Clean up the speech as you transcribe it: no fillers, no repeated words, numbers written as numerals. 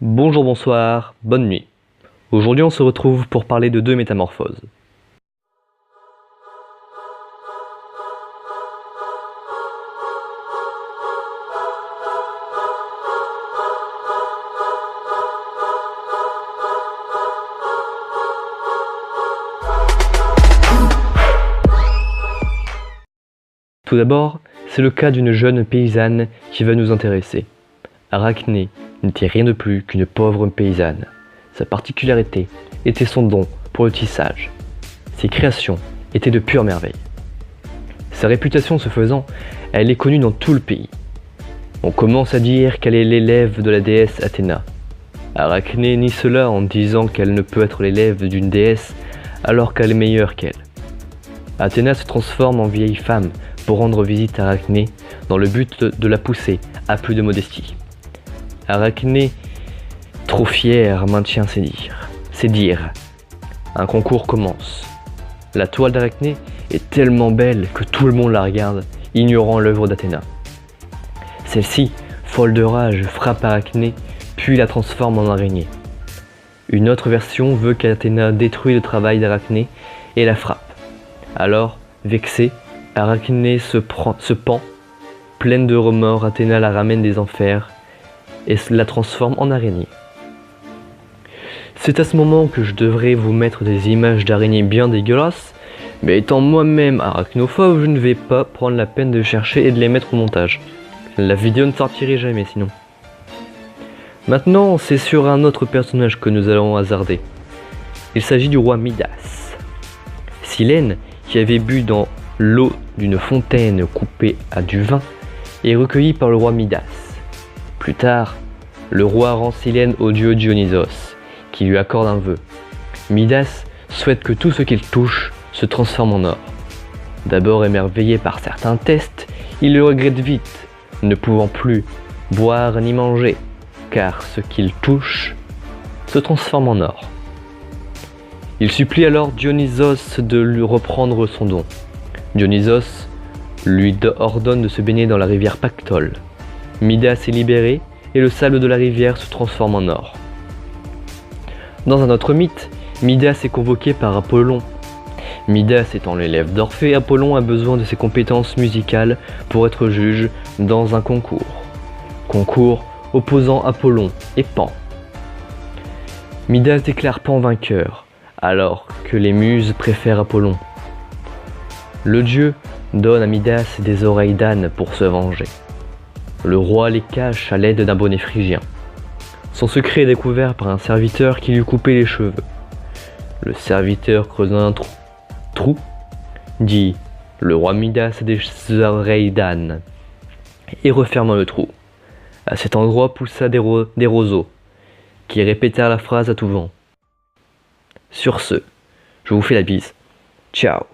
Bonjour, bonsoir, bonne nuit. Aujourd'hui on se retrouve pour parler de deux métamorphoses. Tout d'abord, c'est le cas d'une jeune paysanne qui va nous intéresser. Arachné n'était rien de plus qu'une pauvre paysanne. Sa particularité était son don pour le tissage. Ses créations étaient de pures merveilles. Sa réputation se faisant, elle est connue dans tout le pays. On commence à dire qu'elle est l'élève de la déesse Athéna. Arachné nie cela en disant qu'elle ne peut être l'élève d'une déesse alors qu'elle est meilleure qu'elle. Athéna se transforme en vieille femme pour rendre visite à Arachné dans le but de la pousser à plus de modestie. Arachné, trop fier, maintient ses dires. Un concours commence. La toile d'Arachné est tellement belle que tout le monde la regarde, ignorant l'œuvre d'Athéna. Celle-ci, folle de rage, frappe Arachné, puis la transforme en araignée. Une autre version veut qu'Athéna détruise le travail d'Arachné et la frappe. Alors, vexée, Arachné se pend. Pleine de remords, Athéna la ramène des enfers et la transforme en araignée. C'est à ce moment que je devrais vous mettre des images d'araignées bien dégueulasses, mais étant moi-même arachnophobe, je ne vais pas prendre la peine de chercher et de les mettre au montage. La vidéo ne sortirait jamais sinon. Maintenant, c'est sur un autre personnage que nous allons hasarder. Il s'agit du roi Midas. Silène, qui avait bu dans l'eau d'une fontaine coupée à du vin, est recueillie par le roi Midas. Plus tard, le roi rend Silène au dieu Dionysos, qui lui accorde un vœu. Midas souhaite que tout ce qu'il touche se transforme en or. D'abord émerveillé par certains tests, il le regrette vite, ne pouvant plus boire ni manger, car ce qu'il touche se transforme en or. Il supplie alors Dionysos de lui reprendre son don. Dionysos lui ordonne de se baigner dans la rivière Pactole. Midas est libéré et le sable de la rivière se transforme en or. Dans un autre mythe, Midas est convoqué par Apollon. Midas étant l'élève d'Orphée, Apollon a besoin de ses compétences musicales pour être juge dans un concours. Concours opposant Apollon et Pan. Midas déclare Pan vainqueur, alors que les muses préfèrent Apollon. Le dieu donne à Midas des oreilles d'âne pour se venger. Le roi les cache à l'aide d'un bonnet phrygien. Son secret est découvert par un serviteur qui lui coupait les cheveux. Le serviteur creuse un trou, dit « Le roi Midas a des oreilles d'âne » et referme le trou. À cet endroit poussa des roseaux, qui répétèrent la phrase à tout vent. Sur ce, je vous fais la bise. Ciao.